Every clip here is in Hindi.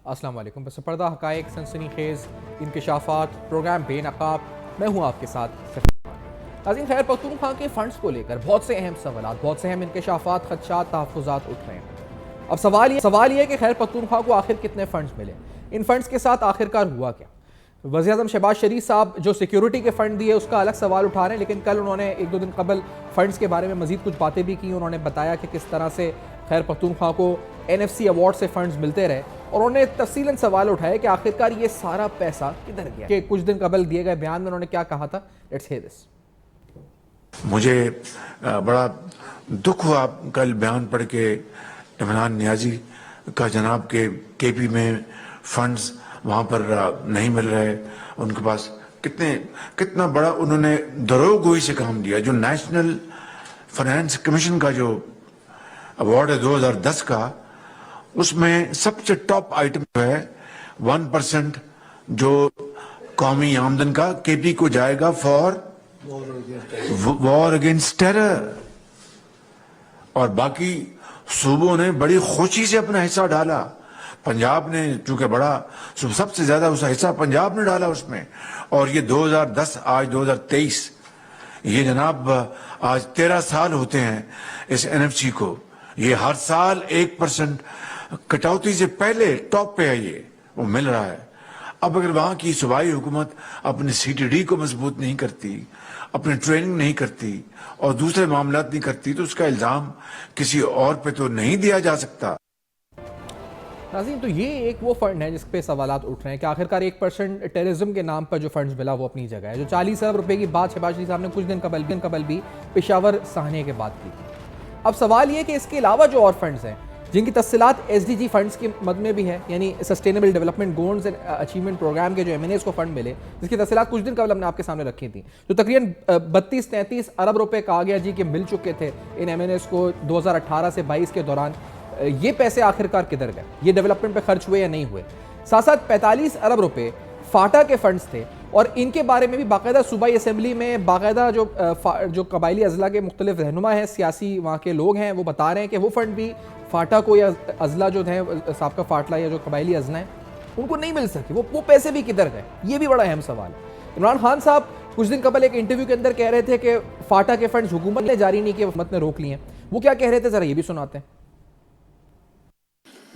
अस्सलाम वालेकुम। बस पर्दा हक़ाइक़ सनसनीखेज़ इंकशाफ़ात प्रोग्राम बेनकाब, मैं हूँ आपके साथ। नाज़रीन, खैबर पख्तूनख्वा के फ़ंड्स को लेकर बहुत से अहम सवालात, बहुत से अहम इंकशाफ़ात, ख़दशात, तहफ़्फ़ुज़ात उठ रहे हैं। अब सवाल ये है कि खैबर पख्तूनख्वा को आखिर कितने फ़ंड्स मिले, इन फ़ंड्स के साथ आखिरकार हुआ क्या। वज़ीर-ए-आज़म शहबाज शरीफ साहब जो सिक्योरिटी के फ़ंड दिए उसका अलग सवाल उठा रहे हैं, लेकिन कल उन्होंने एक दो दिन कबल फ़ंड्स के बारे में मज़ीद कुछ बातें भी की। उन्होंने बताया कि किस तरह से खैबर पख्तूनख्वा को NFC अवार्ड से फ़ंड्स मिलते रहे, और उन्होंने तफसीलन सवाल उठाया कि आखिरकार ये सारा पैसा किधर गया। कि कुछ दिन कबल दिए गए बयान में उन्होंने क्या कहा था, लेट्स हियर दिस। मुझे बड़ा दुख हुआ कल बयान पढ़ के इमरान नियाजी का, जनाब के KP में फंड्स वहाँ पर नहीं मिल रहे। उनके पास कितना बड़ा उन्होंने दरोगोई से काम दिया। जो नेशनल फाइनेंस कमीशन का जो अवार्ड है 2010 का, उसमें सबसे टॉप आइटम जो है 1% जो कौमी आमदन का KP को जाएगा फॉर वॉर अगेंस्ट टेरर, और बाकी सूबों ने बड़ी खुशी से अपना हिस्सा डाला। पंजाब ने चूंकि बड़ा सबसे ज्यादा उसका हिस्सा पंजाब ने डाला उसमें, और ये 2010 आज 2023, ये जनाब आज 13 साल होते हैं इस NFC को। ये हर साल 1% कटौती से पहले टॉप पे है, ये वो मिल रहा है। अब अगर वहां की सूबाई हुकूमत अपने CTD को मजबूत नहीं करती, अपनी ट्रेनिंग नहीं करती और दूसरे मामलात नहीं करती, तो उसका इल्जाम किसी और पे तो नहीं दिया जा सकता। नाज़रीन, तो ये एक वो फंड है जिस पे सवालात उठ रहे हैं कि आखिरकार 1% टेररिज्म के नाम पर जो फंड्स मिला वो अपनी जगह है। जो 40 अरब रुपए की बात शहबाज शरीफ साहब ने कुछ दिन कबल भी पेशावर साहने के बाद की थी। अब सवाल ये कि इसके अलावा जो और फंड्स हैं जिनकी तफसीलात SDG फंड्स के मद में भी है, यानी sustainable development goals and achievement programme के जो MNAs को फंड मिले, जिसकी तफसीलात कुछ दिन कबल हमने आपके सामने रखी थी, जो तकरीबन 32-33 अरब रुपए कहा गया जी कि मिल चुके थे इन MNAs को 2018 से 22 के दौरान। ये पैसे आखिरकार किधर गए, ये डेवलपमेंट पे खर्च हुए या नहीं हुए। साथ साथ 45 अरब रुपए फाटा के फंड्स थे, और इनके बारे में भी बाकायदा सूबाई असेंबली में बाकायदा जो कबायली अजला के मुख्तलिफ रहनुमा हैं, सियासी वहाँ के लोग हैं, वो बता रहे हैं कि वो फंड भी फाटा को या अजला जो है साबका फाटला या जो कबायली अजला हैं उनको नहीं मिल सके। वो पैसे भी किधर गए, ये भी बड़ा अहम सवाल है। इमरान खान साहब कुछ दिन कबल एक इंटरव्यू के अंदर कह रहे थे कि फाटा के फंड्स हुकूमत ने जारी नहीं किए, हुकूमत ने रोक लिए हैं। वो क्या कह रहे थे, जरा ये भी सुनाते हैं।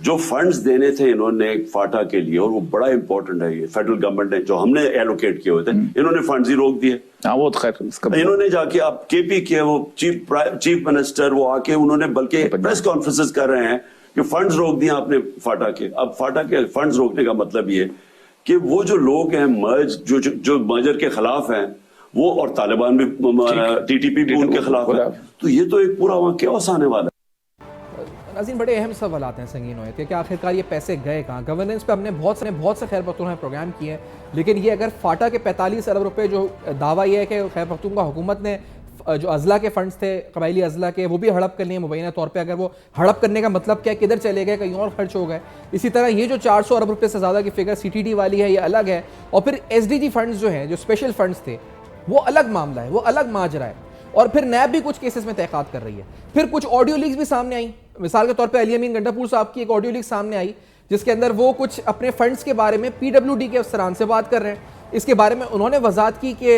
जो फंड्स देने थे इन्होंने फाटा के लिए, और वो बड़ा इंपॉर्टेंट है, ये फेडरल गवर्नमेंट ने जो हमने एलोकेट किए हुए थे, इन्होंने फंड्स ही रोक दिए। वो तो खैर इन्होंने जाके अब KP के वो चीफ मिनिस्टर वो आके उन्होंने बल्कि प्रेस कॉन्फ्रेंसेस कर रहे हैं कि फंड्स रोक दिए आपने फाटा के। अब फाटा के फंड्स रोकने का मतलब ये कि वो जो लोग हैं मर्ज जो मर्जर के खिलाफ हैं, वो और तालिबान भी TTP भी उनके खिलाफ है, तो ये तो एक पूरा वहां क्या आने वाला है। नाज़रीन, बड़े अहम सवाल आते हैं, संगीन हुए थे कि आखिरकार ये पैसे गए कहाँ। गवर्नेंस पे हमने बहुत से खैर पख्तूनख्वा प्रोग्राम किए हैं, लेकिन ये अगर फाटा के 45 अरब रुपए जो दावा ये है कि खैर पख्तूनख्वा हुकूमत ने जो अजला के फंड्स थे, कबायली अजला के, वो भी हड़प करने मुबैना तौर पे, अगर वो हड़प करने का मतलब क्या, किधर चले गए, कहीं और खर्च हो गए। इसी तरह ये जो 400 अरब रुपये से ज़्यादा की फिगर CTD वाली है, ये अलग है। और फिर SDG फंड्स जो हैं, जो स्पेशल फंड्स थे, वो अलग मामला है, वो अलग माजरा है। और फिर NAB भी कुछ केसेस में तहक़ीक़ात कर रही है। फिर कुछ ऑडियो लीक्स भी सामने आई, मिसाल के तौर पे अली अमीन गंडापुर साहब की एक ऑडियो लीक सामने आई, जिसके अंदर वो कुछ अपने फंड्स के बारे में PWD के अफसरान से बात कर रहे हैं। इसके बारे में उन्होंने वजाहत की कि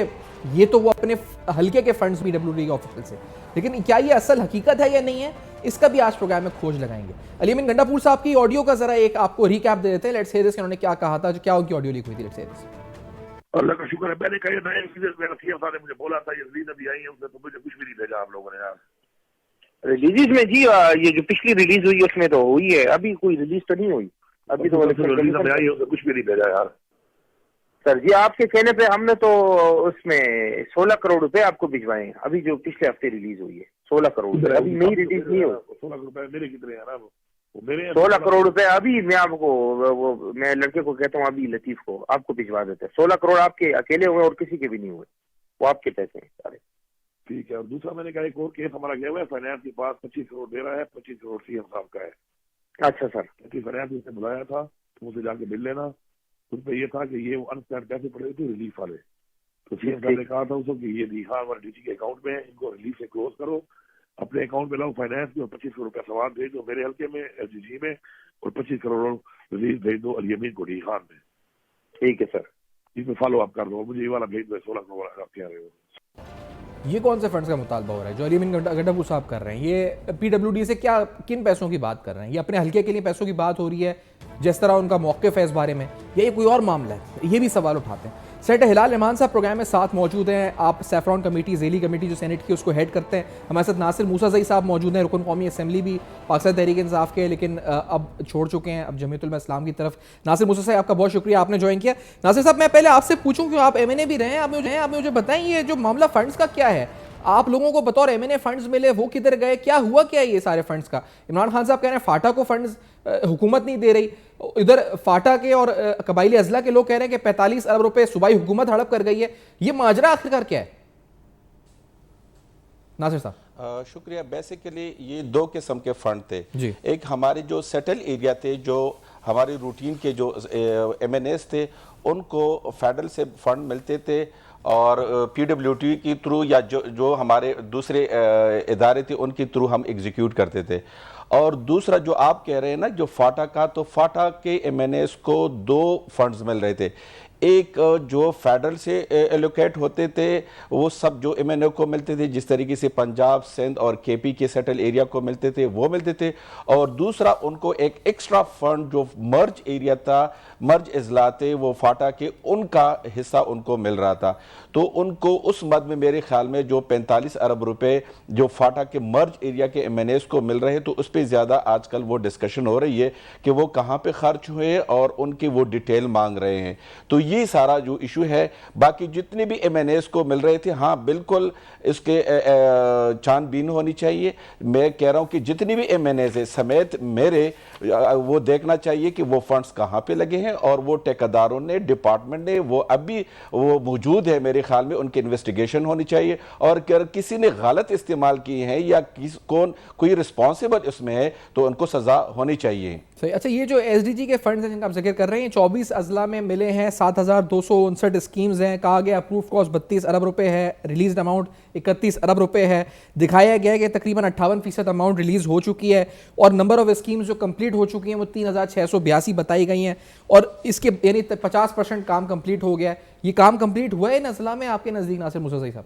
ये तो वो अपने हल्के के फंड्स PWD के ऑफिशियल से, लेकिन क्या ये असल हकीकत है या नहीं है, इसका भी आज प्रोग्राम में खोज लगाएंगे। अली अमीन गंडापुर साहब की ऑडियो का जरा एक आपको रिकैप दे देते हैं। लेट्स हियर दिस, उन्होंने क्या कहा था, जो क्या उनकी ऑडियो लीक हुई थी। Let's hear this. अल्लाह का शुक्र है, मैंने कहा नए मेरा CM साहब ने मुझे बोला था, ये रिलीज अभी आई है, उसने तो मुझे कुछ भी नहीं भेजा आप लोगों ने यार। रिलीज में जी ये जो पिछली रिलीज हुई उसमें तो हुई है, अभी कोई रिलीज तो नहीं हुई। अभी तो रिलीज में आई है, उसने कुछ भी नहीं भेजा यार। सर जी, आपके कहने पे हमने तो उसमें 16 करोड़ रुपए आपको भिजवाए, अभी जो पिछले हफ्ते रिलीज हुई है 16 करोड़ रुपए, अभी नई रिलीज नहीं हुई। 16 रुपए मेरे कितने हैं ना, 16 करोड़ रुपए अभी मैं आपको मैं लड़के को कहता हूँ, अभी लतीफ को आपको भिजवा देते हैं। 16 करोड़ आपके अकेले हुए और किसी के भी नहीं हुए, वो आपके पैसे हैं सारे। ठीक है। और दूसरा मैंने कहा एक और केस हमारा गया हुआ है, फाइनेंस के पास 25 करोड़ दे रहा है, 25 करोड़ CM साहब का है। अच्छा सर, फाइनेंस उसने बुलाया था, तुम उसे जाके मिल लेना। उस पर यह था कि ये अनस्पैंड पैसे पड़े थे रिलीफ वाले, तो CM साहब ने कहा था उसको कि ये रिहा हमारे DG के अकाउंट में है, इनको रिलीफ से क्लोज करो, अपने अकाउंट में लाओ फाइनेंस में और 25 करोड़ रुपया सवाल भेज दो मेरे हल्के में LGG में, और 25 करोड़ रिलीज भेज दो अल-यमीन को डी खान में। ठीक है सर, इसमें फॉलो अप कर दो, मुझे ये वाला भेज दो 16 करोड़ आप कह रहे हो। ये कौन से फंड्स का मुतालबा हो रहा है जो अली अमीन गड्ढापुर साहब कर रहे हैं? ये PWD से क्या, किन पैसों की बात कर रहे हैं? ये अपने हल्के के लिए पैसों की बात हो रही है जिस तरह उनका मौक़िफ़ है इस बारे में, या ये कोई और मामला है? ये भी सवाल उठाते हैं। सेनेटर हिलाल रहमान साहब प्रोग्राम में साथ मौजूद हैं। आप सैफरॉन कमेटी, ज़ेली कमेटी जो सेनेट की उसको हेड करते हैं। हमारे साथ नासिर मूसाज़ई साहब मौजूद हैं, रुकन कौमी असम्बली भी पाकिस्तान तहरीक इंसाफ के, लेकिन अब छोड़ चुके हैं, अब जमीयतुल इस्लाम की तरफ। नासिर मूसा साहब, आपका बहुत शुक्रिया, आपने ज्वाइन किया। नासिर साहब, मैं पहले आपसे पूछूं कि आप MNA भी रहे हैं, आप मुझे बताएं ये जो मामला फंड्स का क्या है? आप लोगों को बतौर MNA फंड्स मिले, वो किधर गए, क्या हुआ क्या है ये सारे फंड्स का? इमरान खान साहब कह रहे हैं फाटा को फंड्स हुकूमत नहीं दे रही, इधर फाटा के और कबाइली अजला के लोग कह रहे हैं कि 45 अरब रुपए सूबाई हुकूमत हड़प कर गई है। ये माजरा आखिरकार क्या है? नासिर साहब। शुक्रिया। बेसिकली ये दो किस्म के फंड थे जी। एक हमारे जो सेटल एरिया थे, जो हमारे रूटीन के जो MNAs थे, उनको फेडरल से फंड मिलते थे और PWD की थ्रू या जो हमारे दूसरे इदारे थे उनके थ्रू हम एग्जीक्यूट करते थे। और दूसरा जो आप कह रहे हैं ना, जो फाटा का, तो फाटा के MNAs को दो फंड्स मिल रहे थे। एक जो फेडरल से एलोकेट होते थे, वो सब जो MNA को मिलते थे, जिस तरीके से पंजाब, सिंध और KP के सेटल एरिया को मिलते थे, वो मिलते थे। और दूसरा उनको एक एक्स्ट्रा फंड जो मर्ज एरिया था, मर्ज अजला थे, वो फाटा के, उनका हिस्सा उनको मिल रहा था। तो उनको उस मद में मेरे ख्याल में जो 45 अरब रुपए जो फाटा के मर्ज एरिया के MNAs को मिल रहे हैं, तो उस पर ज़्यादा आजकल वो डिस्कशन हो रही है कि वो कहाँ पे खर्च हुए और उनकी वो डिटेल मांग रहे हैं। तो ये सारा जो इशू है। बाकी जितने भी MNAs को मिल रहे थे, हाँ बिल्कुल इसके छानबीन होनी चाहिए। मैं कह रहा हूँ कि जितनी भी MNAs है समेत मेरे, वो देखना चाहिए कि वो फंड्स कहाँ पे लगे हैं, और वो ठेकेदारों ने, डिपार्टमेंट ने, वो अभी वो मौजूद है मेरे ख्याल में, उनकी इन्वेस्टिगेशन होनी चाहिए। और अगर किसी ने गलत इस्तेमाल किए हैं या कोई रिस्पॉन्सिबल इसमें है, तो उनको सजा होनी चाहिए। सही। अच्छा, ये जो SDG के फंड्स हैं जिनका आप जिक्र कर रहे हैं, 24 अजला में मिले हैं, 7,259 स्कीम्स हैं, कहा गया अप्रूव कॉस्ट 32 अरब रुपए है, रिलीज अमाउंट 31 अरब रुपए है, दिखाया गया है कि तकरीबन 58% अमाउंट रिलीज हो चुकी है, और नंबर ऑफ स्कीम्स जो कंप्लीट हो चुकी हैं वो 3,682 बताई गई हैं, और इसके यानी 50% काम कंप्लीट हो गया है। ये काम कंप्लीट हुआ है इन अजला में आपके नज़दीक, नासिर मूसाज़ई साहब?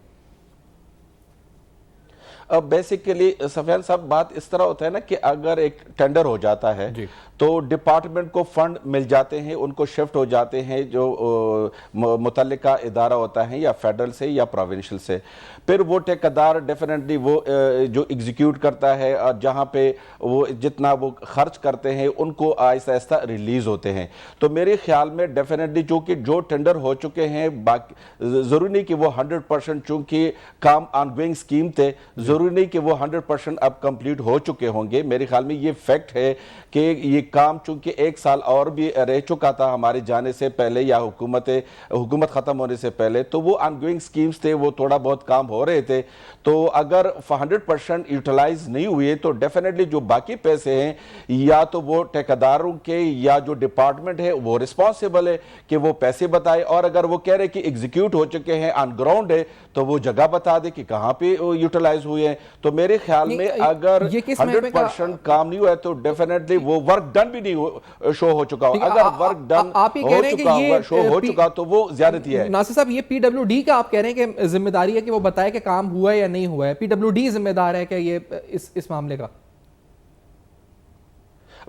अब बेसिकली सफियान साहब, बात इस तरह होता है ना कि अगर एक टेंडर हो जाता है तो डिपार्टमेंट को फंड मिल जाते हैं, उनको शिफ्ट हो जाते हैं जो मुतल्लिका इदारा होता है, या फेडरल से या प्रोविंशियल से। फिर वो ठेकेदार डेफिनेटली वो जो एग्जीक्यूट करता है, और जहाँ पे वो जितना वो खर्च करते हैं उनको आहिस्ता आहिस्ता रिलीज होते हैं। तो मेरे ख्याल में डेफिनेटली चूँकि जो टेंडर हो चुके हैं, बाकी ज़रूरी नहीं कि वो 100%, चूँकि काम ऑनगोइंग स्कीम थे, ज़रूरी नहीं कि वो 100% अब कंप्लीट हो चुके होंगे। मेरे ख्याल में ये फैक्ट है कि ये काम चूंकि 1 साल और भी रह चुका था हमारे जाने से पहले, या हुकूमत ख़त्म होने से पहले, तो वो ऑनगोइंग स्कीम्स थे, वो थोड़ा बहुत काम हो रहे थे। तो अगर 100% यूटिलाइज नहीं हुए, तो डेफिनेटली जो बाकी पैसे हैं, या तो वो ठेकेदारों के या जो डिपार्टमेंट है वो रिस्पॉन्सिबल है कि वो पैसे बताए, और अगर वो कह रहे कि एग्जीक्यूट हो चुके हैं, ऑन ग्राउंड है, तो वो जगह बता दे कि कहाँ पे यूटिलाइज हुए हैं। तो मेरे ख्याल में अगर 100% काम नहीं हुआ है, तो डेफिनेटली वो वर्क डन भी नहीं शो हो चुका हो। अगर वर्क डन हो चुका हुआ, शो हो चुका, तो वो ज्यादती है। नासिर साहब, ये PWD का आप कह रहे हैं कि जिम्मेदारी है कि वो बताए कि काम हुआ है या नहीं हुआ है? PWD जिम्मेदार है कि ये इस मामले का?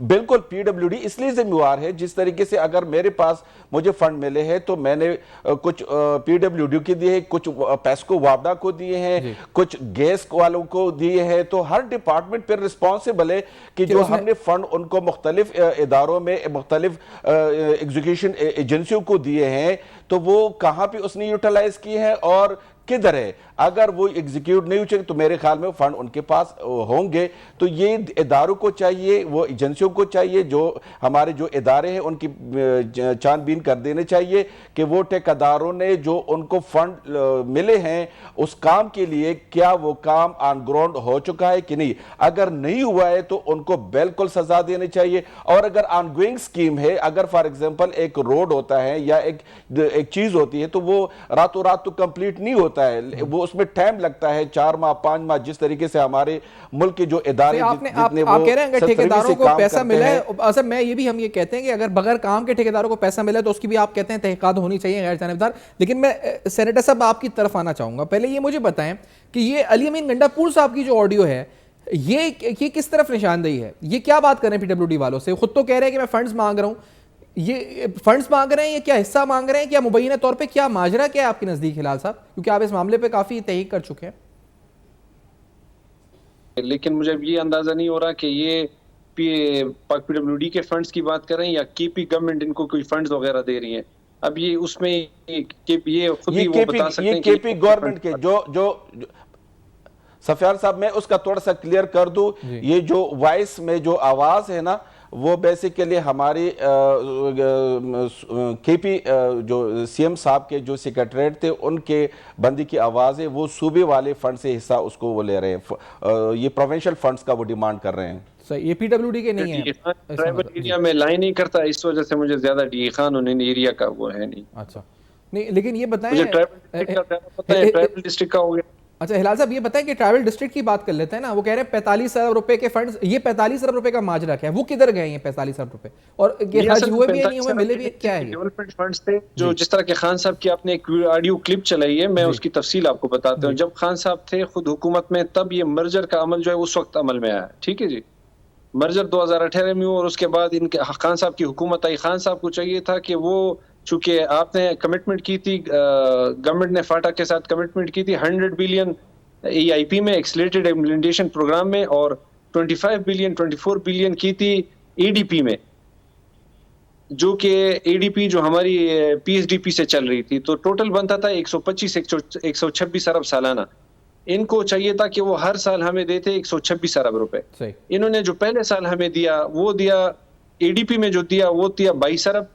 बिल्कुल, PWD इसलिए जिम्मेवार है, जिस तरीके से अगर मेरे पास मुझे फंड मिले हैं तो मैंने कुछ PWD के दिए हैं, कुछ पेस्को वापडा को दिए हैं, कुछ गैस वालों को दिए हैं। तो हर डिपार्टमेंट पर रिस्पॉन्सिबल है कि जो हमने फंड उनको मुख्तलिफ इदारों में, मुख्तलिफ एग्जीक्यूशन एजेंसियों को दिए हैं, तो वो कहाँ पे उसने यूटिलाइज किए हैं और किधर है। अगर वो एग्जीक्यूट नहीं हुए तो मेरे ख्याल में फंड उनके पास होंगे। तो ये इदारों को चाहिए, वो एजेंसियों को चाहिए, जो हमारे जो इदारे हैं उनकी छानबीन कर देने चाहिए कि वो ठेकेदारों ने जो उनको फंड मिले हैं उस काम के लिए, क्या वो काम ऑन ग्राउंड हो चुका है कि नहीं। अगर नहीं हुआ है तो उनको बिल्कुल सजा देनी चाहिए। और अगर ऑनगोइंग स्कीम है, अगर फॉर एग्जांपल एक रोड होता है या एक चीज होती है, तो वो रातों रात तो कंप्लीट नहीं होता होता है, वो उसमें टाइम लगता है, 4 माह 5 माह, जिस तरीके से हमारे मुल्क के जो इदारे आप कह रहे हैं कि ठेकेदारों को पैसा मिला है। अच्छा, मैं ये भी हम ये कहते हैं कि अगर बगैर काम के ठेकेदारों को पैसा मिला है तो उसकी भी आप कहते हैं तहकीकात होनी चाहिए गैर जानिबदार। लेकिन मैं सेनेटर साहब आपकी तरफ आना चाहूंगा। पहले ये मुझे बताएं कि ये अली अमीन गंडापुर साहब की जो ऑडियो है ये किस तरफ निशानदेही है? ये क्या बात कर रहे हैं पीडब्ल्यूडी वालों से? खुद तो कह रहे हैं कि मैं फंड्स मांग रहा हूं, ये फंड्स मांग रहे हैं, ये क्या हिस्सा मांग रहे हैं, क्या मुबैना तौर पे क्या माजरा क्या है आपके नजदीक हिलाल साहब, क्योंकि आप इस मामले पे काफी तहकीक कर चुके हैं? लेकिन मुझे अब ये अंदाजा नहीं हो रहा कि ये पाक पीडब्ल्यूडी के फंड्स की बात कर रहे हैं या केपी गवर्नमेंट इनको कोई फंड्स वगैरह दे रही है। अब ये उसमें ये खुद ही वो बता सकते हैं। केपी गवर्नमेंट के जो सफियान साहब, मैं उसका थोड़ा सा क्लियर कर दूं, ये जो वॉइस में जो आवाज है ना, वो बेसिकली हमारी केपी जो सीएम साहब के जो सेक्रेटरीट थे उनके बंदी की आवाज है, वो सूबे वाले फंड से हिस्सा उसको वो ले रहे हैं, ये प्रोविंशियल फंड्स का वो डिमांड कर रहे हैं। सही, ये पीडब्ल्यूडी के नहीं है, ट्राइबल एरिया में लाइन नहीं करता, इस वजह से मुझे ज्यादा डी खान उन्हें एरिया का वो है नहीं। अच्छा नहीं, लेकिन ये बताएं, मुझे ट्राइबल डिस्ट्रिक्ट का हो गया। अच्छा हिलाल साहब, ये बताएं कि ट्रैवल डिस्ट्रिक्ट की बात कर लेते हैं ना। वो कह रहे हैं 45 अरब रुपए के फंड्स, ये 45 अरब रुपए का माजरा क्या है, वो किधर गए ये 45 अरब रुपए, और ये खर्च हुए भी नहीं हुए, मिले भी, क्या है? डेवलपमेंट फंड्स थे जो जिस तरह के खान साहब की आपने एक ऑडियो क्लिप चलाई है, मैं उसकी तफसील आपको बताता हूँ। जब खान साहब थे खुद हुकूमत में, तब ये मर्जर का अमल जो है उस वक्त अमल में आया। ठीक है जी, मर्जर 2018 में हुआ और उसके बाद इनके खान साहब की हुकूमत आई। खान साहब को चाहिए था कि वो, चूंकि आपने कमिटमेंट की थी, गवर्नमेंट ने फाटा के साथ कमिटमेंट की थी 100 बिलियन EIP में, एक्सीलरेटेड इम्प्लीमेंटेशन प्रोग्राम में, और 24 बिलियन की थी ADP में, जो कि ADP जो हमारी PSDP से चल रही थी। तो टोटल बनता था 126 अरब सालाना। इनको चाहिए था कि वो हर साल हमें देते 126 अरब रुपए। इन्होंने जो पहले साल हमें दिया, वो दिया ADP में जो दिया वो दिया 22 अरब।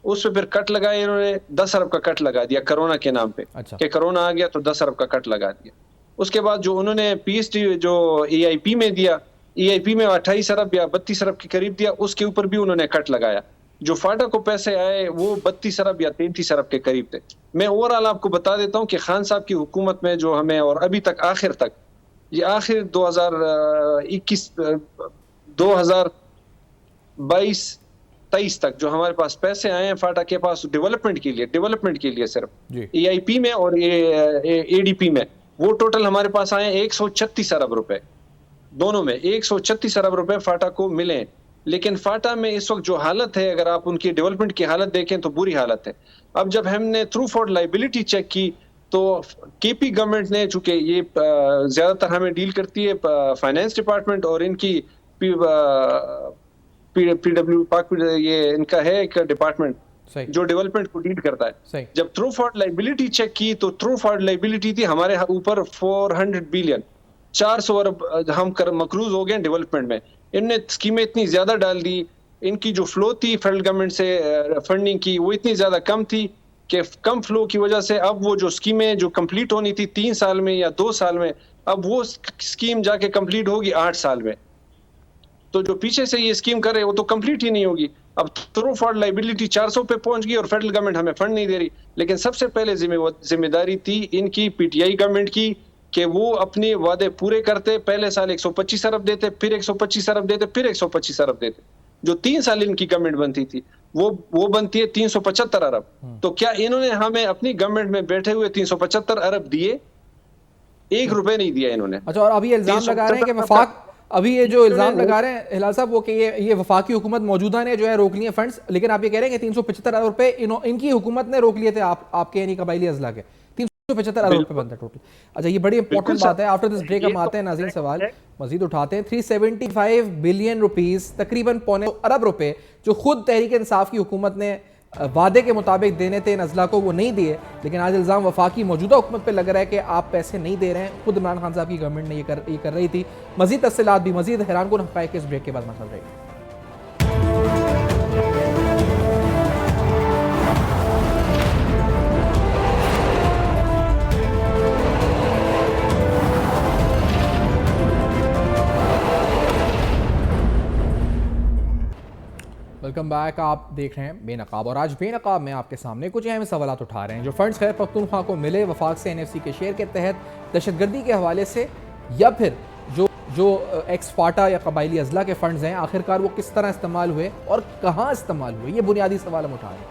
उस पर फिर कट लगाए इन्होंने, 10 अरब का कट लगा दिया कोरोना के नाम पे। अच्छा। कि कोरोना आ गया तो 10 अरब का कट लगा दिया। उसके बाद जो उन्होंने PSD जो EIP में दिया, EIP में 28 अरब या 32 अरब के करीब दिया, उसके ऊपर भी उन्होंने कट लगाया। जो फाटा को पैसे आए वो 32 अरब या 33 अरब के करीब थे। मैं ओवरऑल आपको बता देता हूं कि खान साहब की हुकूमत में जो हमें, और अभी तक आखिर तक, ये आखिर 2022-23 तक जो हमारे पास पैसे आए हैं फाटा के पास डेवलपमेंट के लिए सिर्फ EIP में और ADP में, वो टोटल हमारे पास आए 136 अरब रुपए, दोनों में 136 अरब रुपए फाटा को मिले। लेकिन फाटा में इस वक्त जो हालत है, अगर आप उनकी डेवलपमेंट की हालत देखें तो बुरी हालत है। अब जब हमने थ्रू फॉर लाइबिलिटी चेक की तो KP गवर्नमेंट ने, चूंकि ये ज्यादातर हमें डील करती है फाइनेंस डिपार्टमेंट और इनकी PW पाक, ये इनका है एक डिपार्टमेंट जो डेवलपमेंट को डील करता है। जब थ्रू फॉर लाइबिलिटी चेक की तो थ्रू फॉर लाइबिलिटी थी हमारे ऊपर 400 बिलियन, 400 अरब हम मकरूज हो गए डेवलपमेंट में। इनने स्कीमें इतनी ज्यादा डाल दी, इनकी जो फ्लो थी फेडरल गवर्नमेंट से फंडिंग की वो इतनी ज्यादा कम थी कि कम फ्लो की वजह से अब वो जो स्कीमें जो कंप्लीट होनी थी 3 साल में या 2 साल में, अब वो स्कीम जाके कंप्लीट होगी 8 साल में। तो जो पीछे से ये स्कीम कर रहे हैं वो तो कंप्लीट ही नहीं होगी। अब थ्रू फॉर लाइबिलिटी 400 पे पहुंच गई और फेडरल गवर्नमेंट हमें फंड नहीं दे रही। लेकिन सबसे पहले जिम्मेदारी थी इनकी PTI गवर्नमेंट की कि वो अपने वादे पूरे करते। पहले साल 125 अरब देते, फिर 125 अरब देते, फिर 125 अरब देते। जो 3 साल इनकी गवर्नमेंट बनती थी वो बनती है 375 अरब। तो क्या इन्होंने हमें अपनी गवर्नमेंट में बैठे हुए 375 अरब दिए? 1 रुपए नहीं दिया इन्होंने। अच्छा, और अभी इल्जाम लगा रहे हैं कि वफाक, अभी ये जो इल्जाम लगा रहे हैं हिलाल साहब वो कि ये वफाकी हुकूमत मौजूदा ने जो है रोक लिए फंड्स, लेकिन आप ये कह रहे हैं कि 375 अरब रुपए इनकी हुकूमत ने रोक लिए थे आपके यानी कबायली अजला के। 375 अरब रुपए बनता है टोटल। अच्छा, ये बड़ी इंपॉर्टेंट बात है। आफ्टर दिस ब्रेक हम आते हैं, नाज़रीन सवाल मजीद उठाते हैं। 375 बिलियन रुपीस, तकरीबन 1.25 अरब रुपए जो खुद तहरीक इंसाफ की हुकूमत ने वादे के मुताबिक देने थे इन अजला को, वो नहीं दिए। लेकिन आज इल्ज़ाम वफाकी मौजूदा हुकूमत पे लग रहा है कि आप पैसे नहीं दे रहे हैं। खुद इमरान खान साहब की गवर्नमेंट ने ये कर रही थी। मजीद तफसीलात भी, मजीद हैरानकुन हक़ाइक़ इस ब्रेक के बाद मसला रहेगा। Welcome back. आप देख रहे हैं बेनकाब और आज बेनकाब में आपके सामने कुछ अहम सवाल उठा रहे हैं। जो फंड्स खैबर पख्तूनख्वा को मिले वफाक से NFC के शेयर के तहत दहशतगर्दी के हवाले से, या फिर जो एक्स फाटा या कबायली अजला के फंड्स हैं, आखिरकार वो किस तरह इस्तेमाल हुए और कहाँ इस्तेमाल हुए, ये बुनियादी सवाल हम उठा रहे हैं।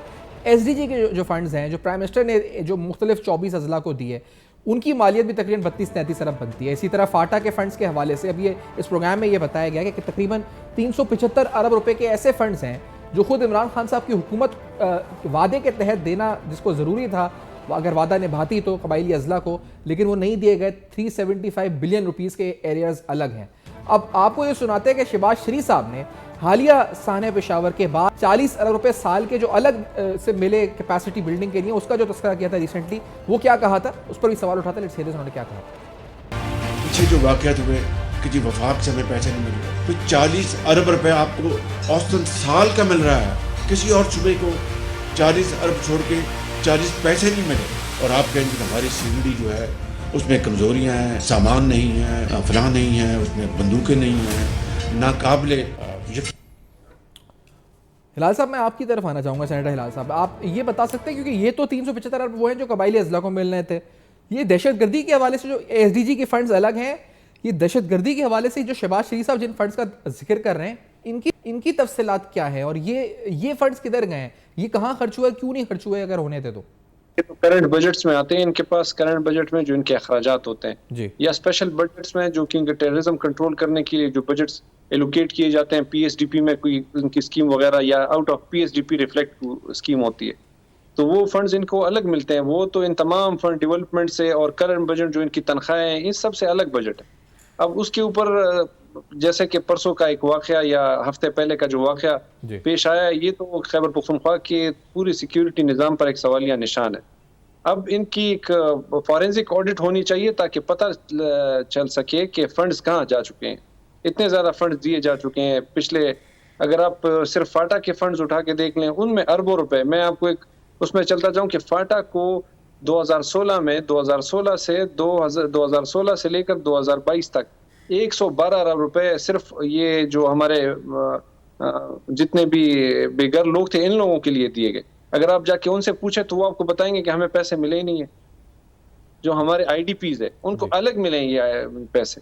SDG के जो फंड्स हैं, जो प्राइम मिनिस्टर ने जो मुख्तलिफ 24 अजला को दिए, उनकी मालियत भी तकरीबन 32-33 अरब बनती है। इसी तरह फाटा के फंड्स के हवाले से अब ये इस प्रोग्राम में ये बताया गया कि तकरीबन 375 अरब रुपए के ऐसे फंड्स हैं जो खुद इमरान खान साहब की हुकूमत वादे के तहत देना जिसको ज़रूरी था, अगर वादा निभाती तो कबायली अजला को, लेकिन वो नहीं दिए गए। 375 बिलियन रुपीज़ के एरियाज़ अलग हैं। अब आपको ये सुनाते हैं कि शहबाज शरीफ साहब ने हालिया साने पेशावर के बाद 40 अरब रुपए साल के जो अलग से मिले कैपेसिटी बिल्डिंग के लिए, उसका जो तस्करा किया था रिसेंटली, वो क्या कहा था, उस पर भी सवाल उठाता है। लेट्स हियर उन्होंने क्या कहा। पीछे जो वाक़यात हुए कि जी वफाक से हमें पैसे नहीं मिल रहे, तो 40 अरब रुपए आपको औसतन साल का मिल रहा है, किसी और सूबे को 40 अरब छोड़ के 40 पैसे नहीं मिले, और आप कहेंगे हमारी सीढ़ी जो है उसमें कमजोरियां हैं, सामान नहीं है, फलां नहीं है, उसमें बंदूकें नहीं हैं, नाकाबिले। हिलाल साहब, मैं आपकी तरफ आना चाहूँगा। सेनेटर हिलाल साहब, आप ये बता सकते हैं, क्योंकि ये तो 375 अरब वो हैं जो कबायली अजला को मिल रहे थे, ये दहशतगर्दी के हवाले से जो SDG के फंड्स अलग हैं, ये दहशतगर्दी के हवाले से जो शहबाज शरीफ साहब जिन फंड्स का जिक्र कर रहे हैं, इनकी तफसीलात क्या है, और ये फंड्स किधर गए हैं, ये कहाँ खर्च हुए, क्यों नहीं खर्च हुए अगर होने थे तो? ये तो करंट बजट्स में आते हैं इनके पास। करंट बजट में जो इनके अखराजात होते हैं जी, या स्पेशल बजट्स में जो कि इनके टेररिज्म कंट्रोल करने के लिए जो बजट्स एलोकेट किए जाते हैं, PSDP में कोई इनकी स्कीम वगैरह या out of PSDP reflect scheme होती है, तो वो फंड्स इनको अलग मिलते हैं। वो तो इन तमाम फंड डेवलपमेंट से और करंट बजट जो इनकी तनख्वाहें हैं, इन सब से अलग बजट है। अब उसके ऊपर जैसे कि परसों का एक वाकया या हफ्ते पहले का जो वाकया पेश आया, ये तो खैबर पख्तूनख्वा के पूरी सिक्योरिटी निज़ाम पर एक सवालिया निशान है। अब इनकी एक फॉरेंसिक ऑडिट होनी चाहिए ताकि पता चल सके कि फंड्स कहाँ जा चुके हैं। इतने ज़्यादा फंड्स दिए जा चुके हैं पिछले, अगर आप सिर्फ फाटा के फंड्स उठा के देख लें, उनमें अरबों रुपए। मैं आपको एक उसमें चलता जाऊं कि फाटा को 2016 से लेकर 2022 तक 112 अरब रुपए सिर्फ ये जो हमारे जितने भी बेघर लोग थे, इन लोगों के लिए दिए गए। अगर आप जाके उनसे पूछे तो वो आपको बताएंगे कि हमें पैसे मिले ही नहीं है। जो हमारे IDPs है उनको अलग मिले ये पैसे।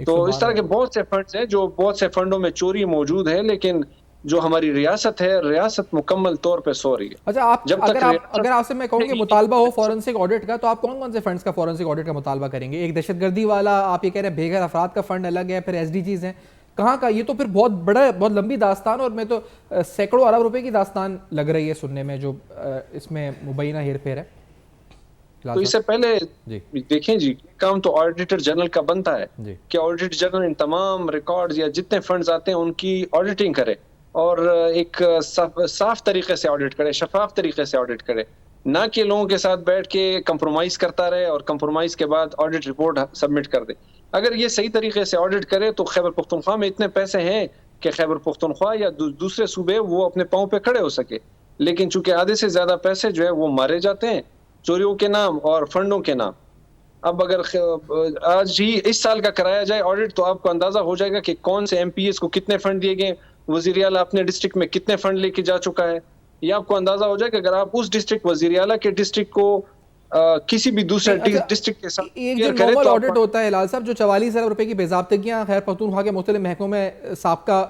तो इस तरह के बहुत से फंड्स हैं, जो बहुत से फंडों में चोरी मौजूद है, लेकिन जो हमारी रियासत है, रियासत मुकम्मल तौर पे सो रही है। अच्छा, अगर आपसे मैं कहूँ कि मुतालबा हो फॉरेंसिक ऑडिट का, तो आप कौन कौन से फंड्स का फॉरेंसिक ऑडिट का मुतालबा करेंगे? एक दहशतगर्दी वाला आप ये कह रहे हैं, बेघर अफराद का फंड अलग है, फिर SDGs हैं, कहाँ का? ये तो फिर बहुत बड़ा, बहुत लंबी दास्तान, और मैं तो सैकड़ों अरब रुपए की दास्तान लग रही है सुनने में, जो इसमें मुबैना हेर फेर है। तो इससे पहले देखें जी, काम तो ऑडिटर जनरल का बनता है कि ऑडिटर जनरल इन तमाम रिकॉर्ड्स या जितने फंड्स आते हैं उनकी ऑडिटिंग करे और एक साफ तरीके से ऑडिट करे, शफाफ तरीके से ऑडिट करे, ना कि लोगों के साथ बैठ के कंप्रोमाइज करता रहे और कंप्रोमाइज के बाद ऑडिट रिपोर्ट सबमिट कर दे। अगर ये सही तरीके से ऑडिट करे तो खैबर पख्तूनख्वा में इतने पैसे हैं कि खैबर पख्तूनख्वा या दूसरे सूबे वो अपने पांव पे खड़े हो सके। लेकिन चूंकि आधे से ज्यादा पैसे जो है वो मारे जाते हैं चोरियों के नाम और फंडों के नाम। अब अगर आज ही इस साल का कराया जाए ऑडिट तो आपको अंदाजा हो जाएगा कि कौन से MPs को कितने फंड दिए गए, वजीर आला अपने डिस्ट्रिक्ट में कितने फंड लेके जा चुका है। ये आपको अंदाजा हो जाएगा अगर आप उस डिस्ट्रिक्ट, वजीर आला के डिस्ट्रिक्ट को किसी भी दूसरे डिस्ट्रिक्ट के साथ एक जो नॉर्मल ऑडिट होता है लाल साहब, जो 44 अरब रुपए की बेज़ाब्तगियां खैर पख्तूनख्वा के मुख्तलिफ महकमों में साबका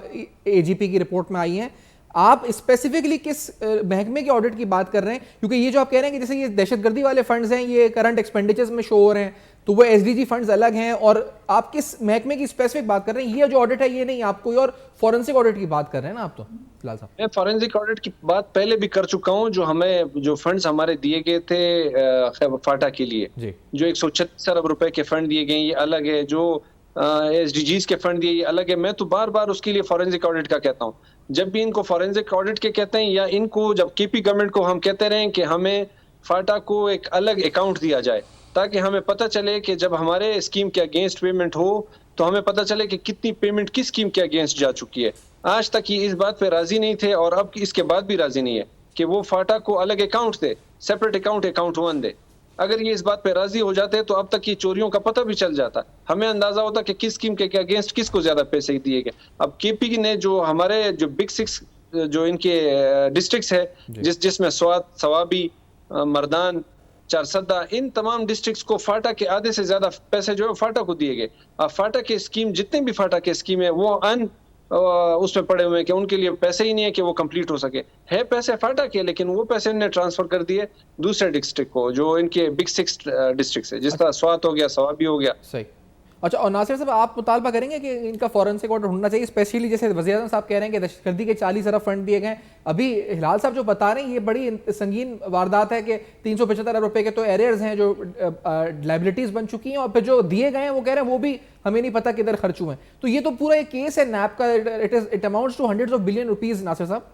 AGP की रिपोर्ट में आई हैं, आप स्पेसिफिकली किस महकमे के ऑडिट की बात कर रहे हैं? क्योंकि ये जो आप कह रहे हैं कि जैसे ये दहशतगर्दी वाले फंड्स हैं, ये करंट एक्सपेंडिचर्स में शो हो रहे हैं, तो वो SDG फंड्स अलग हैं, और आप किस महकमे की स्पेसिफिक बात कर रहे हैं? ये जो ऑडिट है ये नहीं, आप कोई और फॉरेंसिक ऑडिट की बात कर रहे हैं ना आप? तो लाल साहब, मैं फॉरेंसिक ऑडिट की बात पहले भी कर चुका हूं। जो फंड्स हमारे दिए गए थे फाटा के लिए, जो 136 अरब रुपए के फंड दिए गए ये अलग है, जो SDGs के फंड दिए ये अलग है। मैं तो बार बार उसके लिए फॉरेंसिक ऑडिट का कहता हूँ। जब भी इनको फॉरेंसिक ऑडिट के कहते हैं, या इनको जब KP गवर्नमेंट को हम कहते रहे कि हमें फाटा को एक अलग अकाउंट दिया जाए, ताकि हमें पता चले कि जब हमारे स्कीम के अगेंस्ट पेमेंट हो तो हमें पता चले कि कितनी पेमेंट किस स्कीम के अगेंस्ट जा चुकी है। आज तक ये इस बात पे राजी नहीं थे और अब इसके बाद भी राजी नहीं है कि वो फाटा को अलग अकाउंट दे, सेपरेट अकाउंट 1 दे। अगर ये इस बात पे राजी हो जाते तो अब तक ये चोरियों का पता भी चल जाता, हमें अंदाजा होता कि किस स्कीम के अगेंस्ट किसको ज्यादा पैसे दिए गए। अब KP ने जो हमारे जो बिग 6 जो इनके डिस्ट्रिक्ट्स है जिसमें स्वात, सवाबी, मर्दान, चारसद्दा, इन तमाम डिस्ट्रिक्ट्स को फाटा के आधे से ज्यादा पैसे जो है फाटा को दिए गए। अब फाटा के स्कीम, जितने भी फाटा के स्कीम है वो उसमें पड़े हुए हैं कि उनके लिए पैसे ही नहीं है कि वो कंप्लीट हो सके। है पैसे फाटा के, लेकिन वो पैसे इन्हें ट्रांसफर कर दिए दूसरे डिस्ट्रिक्ट को, जो इनके बिग 6 डिस्ट्रिक्ट है, जिस तरह स्वात हो गया, सवाबी हो गया। सही। अच्छा, और नासिर साहब आप मुतालबा करेंगे कि इनका फॉरेंसिक ऑर्डर होना चाहिए, स्पेशली जैसे वज़ीर-ए-आज़म साहब कह रहे हैं कि दहशतगर्दी के 40 अरब फंड दिए गए। अभी हिलाल साहब जो बता रहे हैं ये बड़ी संगीन वारदात है कि 375 अरब रुपए के तो एरियर्स हैं जो लाइबिलिटीज बन चुकी हैं, और फिर जो दिए गए हैं वो कह रहे हैं वो भी हमें नहीं पता किधर खर्च हुए हैं। तो ये तो पूरा एक केस है नैप का, it amounts to hundreds of billion rupees. Nasir साहब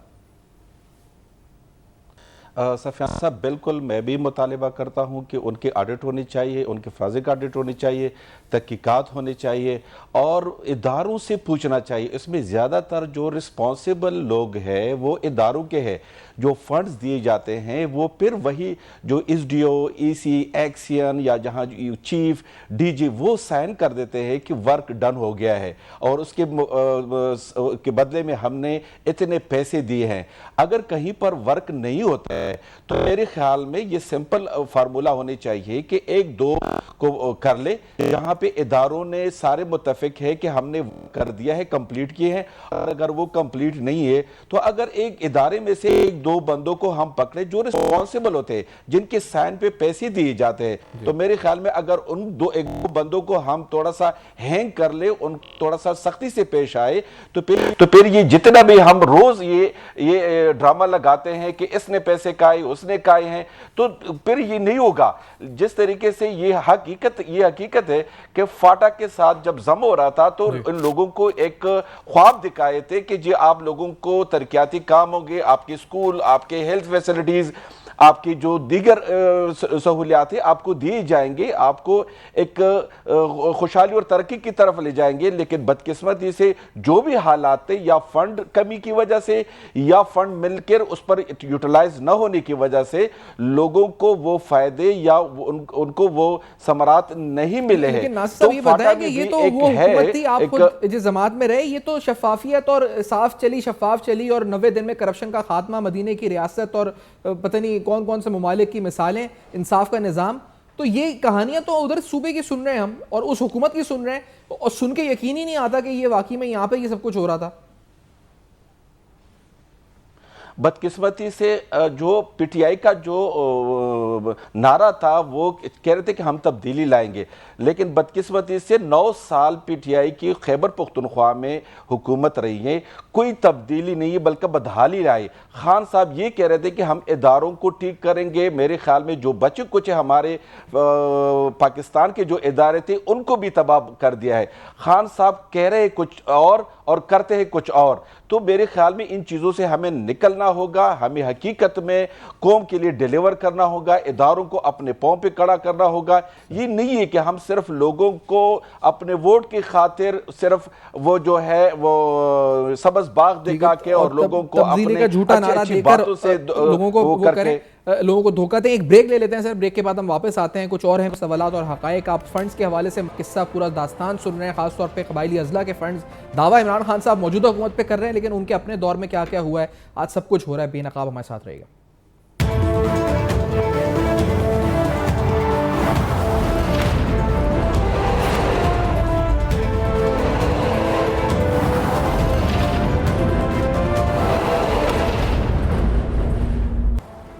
सफियान साहब, बिल्कुल मैं भी मुतालिबा करता हूँ कि उनकी ऑडिट होनी चाहिए, उनके फराज़ की ऑडिट होनी चाहिए, तहकीकात होनी चाहिए और इदारों से पूछना चाहिए। इसमें ज़्यादातर जो रिस्पॉन्सिबल लोग हैं वो इदारों के हैं। जो फंड्स दिए जाते हैं वो फिर वही जो SDO, EC, एक्सियन या जहाँ चीफ DG वो साइन कर देते हैं कि वर्क डन हो गया है और उसके के बदले में हमने इतने पैसे दिए हैं। अगर कहीं पर वर्क नहीं होता है तो मेरे ख्याल में ये सिंपल फार्मूला होनी चाहिए कि 1-2 को कर ले, जहाँ पे इदारों ने सारे मुत्तफिक है कि हमने कर दिया है, कंप्लीट किए हैं। और अगर वो कंप्लीट नहीं है तो अगर एक इदारे में से 1-2 बंदों को हम पकड़े जो रिस्पॉन्सिबल होते हैं, जिनके साइन पे पैसे दिए जाते हैं, तो मेरे ख्याल में अगर उन 1-2 बंदों को हम थोड़ा सा हैंग कर ले, उन थोड़ा सा सख्ती से पेश आए, तो फिर ये जितना भी हम रोज ये ड्रामा लगाते हैं कि इसने पैसे खाए, उसने खाए हैं, तो फिर ये नहीं होगा। जिस तरीके से ये हकीकत है कि फाटा के साथ जब जम हो रहा था तो इन लोगों को एक ख्वाब दिखाए थे कि जी आप लोगों को तरक्याती काम होंगे, आपके स्कूल, आपके हेल्थ फैसिलिटीज, आपकी जो दीगर सहूलियात आपको दिए जाएंगे, आपको एक खुशहाली और तरक्की की तरफ ले जाएंगे। लेकिन बदकिस्मती से जो भी हालात थे, या फंड कमी की वजह से या फंड मिलकर उस पर यूटिलाइज न होने की वजह से लोगों को वो फायदे या उनको वो समरात नहीं मिले हैं। तो फाटा में ये तो वो हुकूमत थी, आप खुद जिस जमात में रहे, ये तो शफाफियत और शफाफ चली और 90 दिन में करप्शन का खात्मा, मदीने की रियासत और पता नहीं कौन कौन से मुमालिक की मिसालें, इंसाफ का निज़ाम। तो ये कहानियां तो उधर सूबे की सुन रहे हैं हम और उस हुकूमत की सुन रहे हैं, और सुन के यकीन ही नहीं आता कि ये वाकई में यहाँ पे ये सब कुछ हो रहा था। बदकिस्मती से जो PTI का जो नारा था वो कह रहे थे कि हम तब्दीली लाएंगे, लेकिन बदकिस्मती से 9 साल PTI की खैबर पुख्तनख्वा में हुकूमत रही है, कोई तब्दीली नहीं है बल्कि बदहाली आई। खान साहब ये कह रहे थे कि हम इदारों को ठीक करेंगे। मेरे ख्याल में जो बचे कुछ हमारे पाकिस्तान के जो इदारे थे उनको भी तबाह कर दिया है। खान साहब कह रहे कुछ और करते हैं कुछ और। तो मेरे ख्याल में इन चीज़ों से हमें निकलना होगा, हमें हकीकत में कौम के लिए डिलीवर करना होगा, इदारों को अपने पांव पे खड़ा करना होगा। ये नहीं है कि हम सिर्फ लोगों को अपने वोट की खातिर सिर्फ वो जो है वो सबज बाग दिखा के और लोगों को अपने झूठा नारा देकर लोगों को वो करें, लोगों को धोखा दें। एक ब्रेक ले लेते हैं सर, ब्रेक के बाद हम वापस आते हैं। कुछ और हैं सवालात और हकायक। आप फंड्स के हवाले से किस्सा पूरा दास्तान सुन रहे हैं, खासतौर पे कबायली अजला के फंड्स। दावा इमरान खान साहब मौजूदा हुकूमत पे कर रहे हैं, लेकिन उनके अपने दौर में क्या क्या हुआ है, आज सब कुछ हो रहा है। बेनकाब हमारे साथ रहेगा।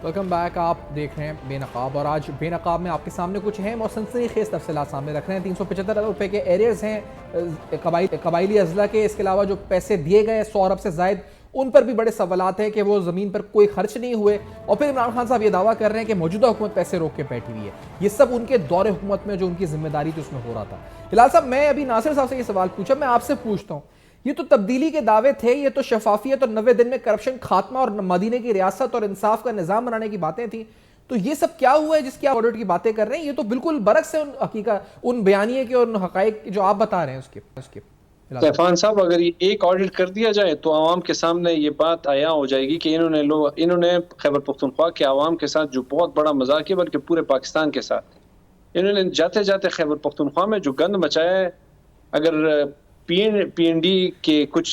Welcome back. आप देख रहे हैं बेनकाब, और आज बेनकाब में आपके सामने कुछ हैं और सनसनीखेज तफसीलात सामने रख रहे हैं। 375 अरब रुपए के एरियर्स हैं कबायली अजला के। इसके अलावा जो पैसे दिए गए 100 अरब से जायद, उन पर भी बड़े सवालात हैं कि वो ज़मीन पर कोई खर्च नहीं हुए। और फिर इमरान खान साहब ये दावा कर रहे हैं कि मौजूदा हुकूमत पैसे रोक के बैठी हुई है। ये सब उनके दौरे हुकूमत में जो उनकी जिम्मेदारी थी उसमें हो रहा था। हिलाल साहब, मैं अभी नासिर साहब से ये सवाल पूछा, मैं आपसे पूछता हूँ, ये तो तब्दीली के दावे थे, ये तो शफाफियत और 90 दिन में करप्शन खात्मा और मदीने की रियासत और इंसाफ का निज़ाम बनाने की बातें थी। तो ये सब क्या हुआ है जिसकी आप ऑडिट की बातें कर रहे हैं? ये तो बिल्कुल बरक्स है उन हकीकत, उन बयानिए के और उन हकायक जो आप बता रहे हैं उसके। तूफान साहब, अगर ये एक ऑडिट कर दिया जाए तो आवाम के सामने ये बात आया हो जाएगी कि इन्होंने खैबर पख्तूनख्वा के आवाम के साथ जो बहुत बड़ा मजाक है, बल्कि पूरे पाकिस्तान के साथ इन्होंने जाते जाते खैबर पख्तूनख्वा में जो गंद मचाया है, अगर PND के कुछ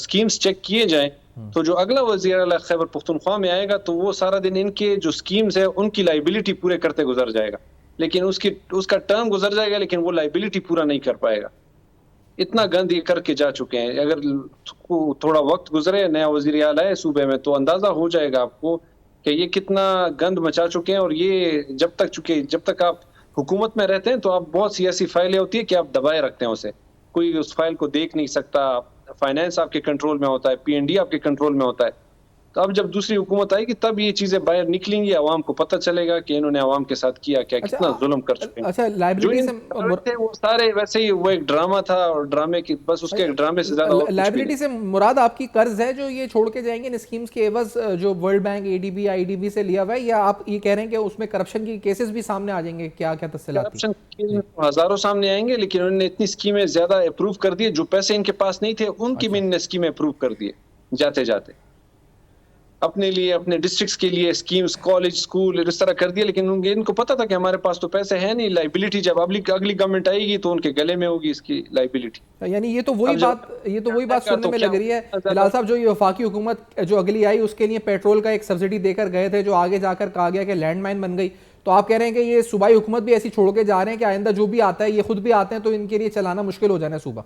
स्कीम्स चेक किए जाएं तो जो अगला वज़ीर आला खैबर पख्तूनख्वा में आएगा तो वो सारा दिन इनके जो स्कीम्स है उनकी लाइबिलिटी पूरे करते गुजर जाएगा, लेकिन उसका टर्म गुजर जाएगा लेकिन वो लाइबिलिटी पूरा नहीं कर पाएगा। इतना गंद ये करके जा चुके हैं। अगर थोड़ा वक्त गुजरे, नया वज़ीर आला है सूबे में, तो अंदाजा हो जाएगा आपको कि ये कितना गंद मचा चुके हैं। और ये जब तक आप हुकूमत में रहते हैं तो आप बहुत सी ऐसी फाइलें होती है कि आप दबाए रखते हैं उसे, कोई उस फाइल को देख नहीं सकता, फाइनेंस आपके कंट्रोल में होता है, पीएनडी आपके कंट्रोल में होता है। तो अब जब दूसरी हुकूमत आएगी तब ये चीजें बाहर निकलेंगी, आवाम को पता चलेगा कि इन्होंने आवाम के साथ किया क्या, कितना जुल्म कर चुके हैं। अच्छा, लाइबिलिटी से थे वो सारे वैसे ही, वो एक ड्रामा था और ड्रामे की बस उसके ड्रामे से ज्यादा लाइबिलिटी से मुराद आपकी कर्ज है जो ये छोड़ के जाएंगे इन स्कीम्स के एवज जो वर्ल्ड बैंक, एडीबी, आईडीबी से लिया हुआ है, या आप ये कह रहे हैं कि उसमें करप्शन की केसेस भी सामने आ जाएंगे? क्या क्या तफसीलात थी? करप्शन हजारों सामने आएंगे, लेकिन उन्होंने इतनी स्कीमें ज्यादा अप्रूव कर दी, जो पैसे इनके पास नहीं थे उनकी भी इन्होंने स्कीमें अप्रूव कर दी जाते जाते, अपने लिए, अपने डिस्ट्रिक्ट्स के लिए स्कीम्स, कॉलेज, स्कूल इस तरह कर दिया। लेकिन इनको पता था कि हमारे पास तो पैसे हैं नहीं, लाइबिलिटी जब अगली गवर्नमेंट आएगी तो उनके गले में होगी इसकी लाइबिलिटी। यानी ये तो वही बात सुनने में लग रही है हिलाल साहब, जो ये वफाकी हुकूमत जो अगली आई उसके लिए पेट्रोल का एक सब्सिडी देकर गए थे, जो आगे जाकर कहा गया कि लैंडमाइन बन गई। तो आप कह रहे हैं कि ये सूबाई हुकूमत भी ऐसी छोड़ के जा रहे हैं कि आइंदा जो भी आता है, ये खुद भी आते हैं तो इनके लिए चलाना मुश्किल हो जाना है सूबा।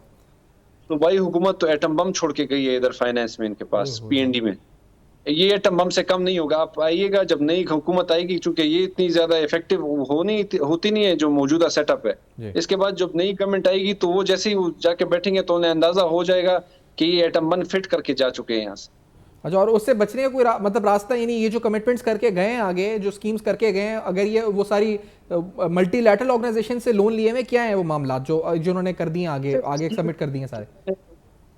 सूबाई हुकूमत तो एटम बम छोड़ के गई है इधर फाइनेंस में, इनके पास पीएनडी में। ये एटम बम से कम नहीं होगा। आप आइएगा जब नई हुकूमत आएगी, चूंकि ये इतनी ज्यादा इफेक्टिव होती नहीं है जो मौजूदा सेटअप है। इसके बाद जब नई गवर्नमेंट आएगी तो वो जैसे ही जाके बैठेंगे तो उन्हें अंदाजा हो जाएगा कि ये एटम बम फिट करके जा चुके हैं यहाँ से। अच्छा, और उससे बचने का कोई मतलब रास्ता, यानी ये जो कमिटमेंट्स करके गए हैं आगे, जो स्कीम्स करके गए हैं, अगर ये वो सारी मल्टीलैटरल ऑर्गेनाइजेशन से लोन लिए हुए, क्या है वो मामला जो उन्होंने कर दिए आगे सबमिट कर दिए सारे?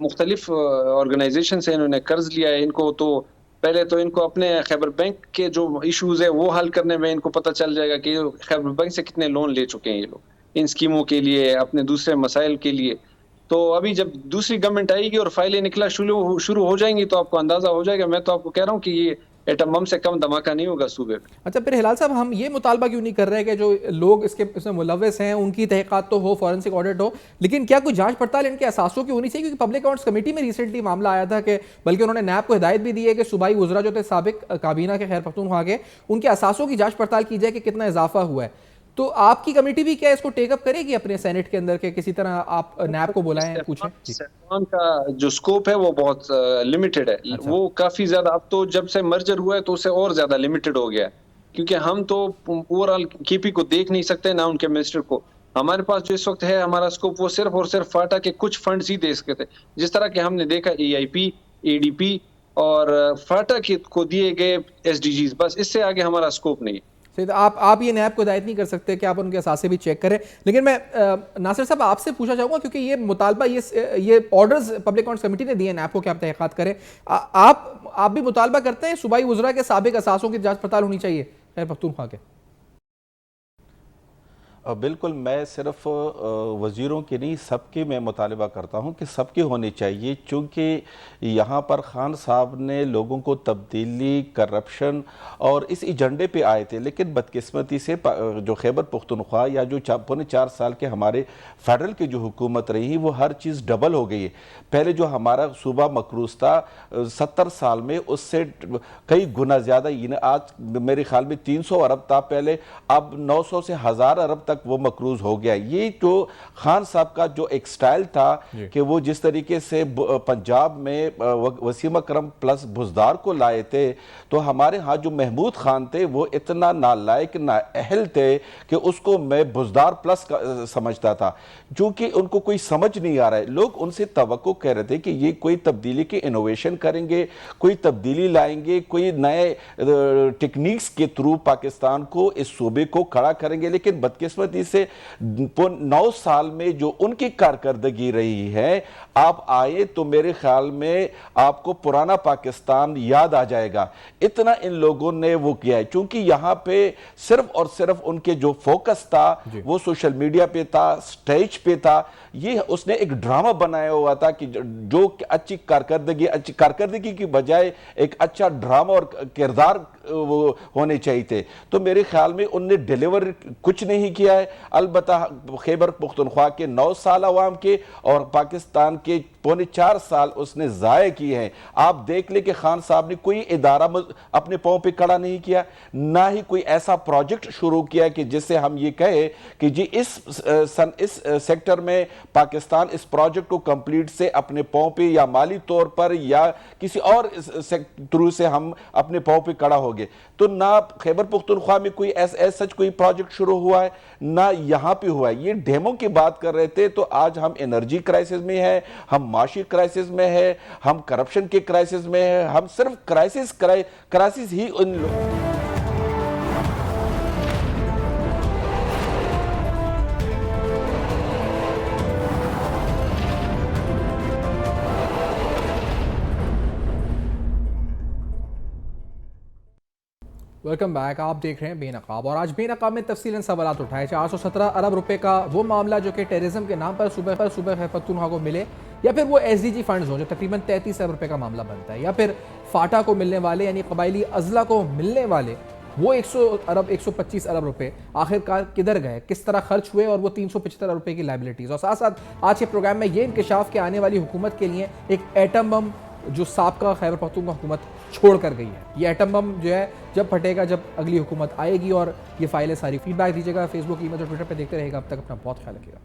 मुख्तलिफ ऑर्गेनाइजेशन से इन्होंने कर्ज लिया है। इनको तो पहले तो इनको अपने खैबर बैंक के जो इश्यूज है वो हल करने में इनको पता चल जाएगा कि खैबर बैंक से कितने लोन ले चुके हैं ये लोग इन स्कीमों के लिए, अपने दूसरे मसाइल के लिए। तो अभी जब दूसरी गवर्नमेंट आएगी और फाइलें निकला शुरू हो जाएंगी तो आपको अंदाजा हो जाएगा। मैं तो आपको कह रहा हूँ कि ये एटम बम से कम धमाका नहीं होगा सूबे में। अच्छा, फिर हिलाल साहब, हम ये मुतालबा क्यों नहीं कर रहे कि जो लोग इसमें मुलव्वस हैं उनकी तहकीकात तो हो, फॉरेंसिक ऑडिट हो, लेकिन क्या कोई जांच पड़ताल इनके असासों की होनी चाहिए? क्योंकि पब्लिक अकाउंट्स कमेटी में रिसेंटली मामला आया था कि बल्कि उन्होंने नैब को हिदायत भी दी है कि सूबाई वज़रा जो थे साबिक काबीना के, खैर पख्तूनख्वा के, उनके असासों की जांच पड़ताल की जाए कि कितना इजाफा हुआ है। तो आपकी कमेटी भी क्या इसको टेकअप करेगी अपने सेनेट के अंदर के? किसी तरह आप नैब को बुलाएं, पूछें? सेफ्रॉन का जो स्कोप है वो बहुत लिमिटेड है। अच्छा। वो काफी ज्यादा, अब तो जब से मर्जर हुआ है तो उससे और ज्यादा लिमिटेड हो गया है, क्योंकि हम तो ओवरऑल केपी को देख नहीं सकते ना उनके मिनिस्टर को। हमारे पास जो इस वक्त है हमारा स्कोप, वो सिर्फ और सिर्फ फाटा के कुछ फंड्स ही दे सकते थे। जिस तरह के हमने देखा AIP, ADP और फाटा को दिए गए SDGs, बस इससे आगे हमारा स्कोप नहीं है। सही, तो आप ये नैब को हिदायत नहीं कर सकते कि आप उनके असासे भी चेक करें? लेकिन मैं नासिर साहब आपसे पूछना चाहूँगा, क्योंकि ये मुतालबा, ये ऑर्डर्स पब्लिक अकाउंट्स कमेटी ने दिए नैब को कि आप तहकीकात करें, आप भी मुतालबा करते हैं सूबाई वज़रा के साबिक असासों की जांच पड़ताल होनी चाहिए खैबर पख्तूनख्वा के? बिल्कुल, मैं सिर्फ वज़ीरों की नहीं, सबकी मैं मुतालबा करता हूँ कि सबकी होनी चाहिए, चूँकि यहाँ पर खान साहब ने लोगों को तब्दीली, करप्शन और इस एजेंडे पे आए थे। लेकिन बदकिस्मती से जो खैबर पख्तूनख्वा या जो 4.5 साल के हमारे फेडरल की जो हुकूमत रही, वो हर चीज़ डबल हो गई है। पहले जो हमारा सूबा मकरूज था 70 साल में, उससे कई गुना ज़्यादा, आज मेरे ख्याल में 300 अरब था पहले, अब 900 से 1000 अरब तक वो मकरूज हो गया। ये जो खान साहब का जो एक स्टाइल था कि वो जिस तरीके से पंजाब में वसीम अकरम प्लस बुज़दार को लाए थे, तो हमारे यहाँ जो महमूद खान थे वो इतना नालायक, नाअहल थे कि उसको मैं बुज़दार प्लस समझता था, क्योंकि उनको कोई समझ नहीं आ रहा है। लोग उनसे तवक्को कह रहे थे कि ये कोई तब्दीली के इनोवेशन करेंगे, कोई तब्दीली लाएंगे, कोई नए टेक्निक्स के थ्रू पाकिस्तान को, इस सूबे को खड़ा करेंगे। लेकिन बदकिस्मती से 9 साल में जो उनकी कारकर्दगी रही है, आप आए तो मेरे ख्याल में आपको पुराना पाकिस्तान याद आ जाएगा। इतना इन लोगों ने वो किया है, क्योंकि यहाँ पे सिर्फ और सिर्फ उनके जो फोकस था वो सोशल मीडिया पे था, स्टेज पे था। ये उसने एक ड्रामा बनाया हुआ था कि जो अच्छी कारकर्दगी की बजाय एक अच्छा ड्रामा और किरदार वो होने चाहिए थे। तो मेरे ख्याल में उनने डिलीवर कुछ नहीं किया। किया है, अलबत्ता खैबर पुख्तनख्वा के 9 साल अवाम के और पाकिस्तान के 3.25 साल उसने ज़ाय किए हैं। आप देख ले कि खान साहब ने कोई इदारा अपने पाँव पे खड़ा नहीं किया, ना ही कोई ऐसा प्रोजेक्ट शुरू किया कि जिससे हम ये कहे कि जी इस सेक्टर में पाकिस्तान इस प्रोजेक्ट को कंप्लीट से अपने पाँव पे या माली तौर पर या किसी और थ्रू से हम अपने पाँव पे खड़ा हो गए। तो ना खैबर पुख्तनख्वा में कोई सच कोई प्रोजेक्ट शुरू हुआ है, ना यहाँ पे हुआ है। ये डेमो की बात कर रहे थे, तो आज हम एनर्जी क्राइसिस में है, हम माशी क्राइसिस में है, हम करप्शन के क्राइसिस में है, हम सिर्फ क्राइसिस ही उन वेलकम बैक। आप देख रहे हैं बेनकाब और आज बेनकाब में तफसीलन सवालात उठाए। 417 अरब रुपए का वो मामला जो कि टेररिज्म के नाम पर सूबे खैबर पख्तूनख्वा को मिले, या फिर वो SDG फंड्स हो जो तकरीबन 33 अरब रुपए का मामला बनता है, या फिर फाटा को मिलने वाले यानी कबायली अजला को मिलने वाले वो 125 अरब रुपए आखिरकार किधर गए, किस तरह खर्च हुए, और वो 375 अरब रुपए की लाइबिलिटीज। और साथ साथ आज के प्रोग्राम में ये इंकशाफ के आने वाली हुकूमत के लिए एक एटम बम जो साबका खैबर पख्तूनख्वा हुकूमत छोड़ कर गई है, ये एटम बम जो है जब फटेगा, जब अगली हुकूमत आएगी। और ये फाइलें सारी फीडबैक दीजिएगा, फेसबुक, ईमेल और ट्विटर पर देखते रहेगा। अब तक अपना बहुत ख्याल रखिएगा।